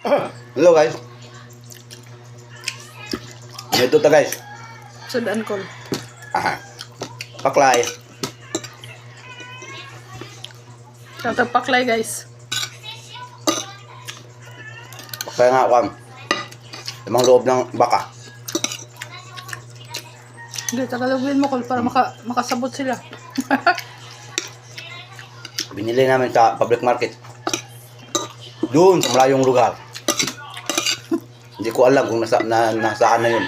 Hello guys. Ito ta guys. Sudan ko. Paklay. Paklay guys. Paklay nga kwan. Lamang loob ng baka. Hindi, tagalogin mo, Col, para makasabot sila. Binili namin sa public market. Doon sa malayong lugar. Hindi ko alam kung nasaan na yun.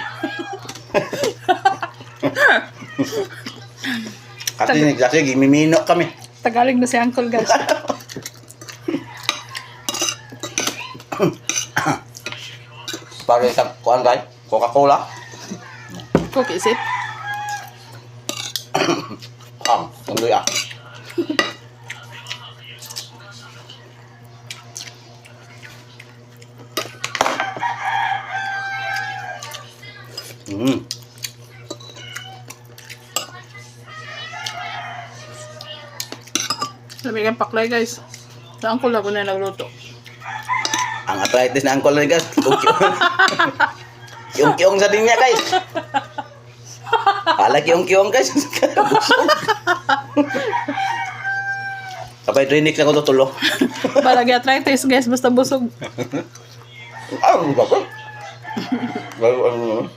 Kasi gimimino kami. Tagalog na si Uncle, guys. Para sa kuan guys, Coca-Cola. Cook, is it? Tunggu ya. Sabi kang paklay, guys. Sa Uncle ako na nagluto. Ang arthritis na angkol na guys. Kiong-kiong sa din niya guys. Pala kiong-kiong guys. Kapag drinik na ko tutulo. Balagi arthritis, guys. Basta busog. Ano ba ba? Ano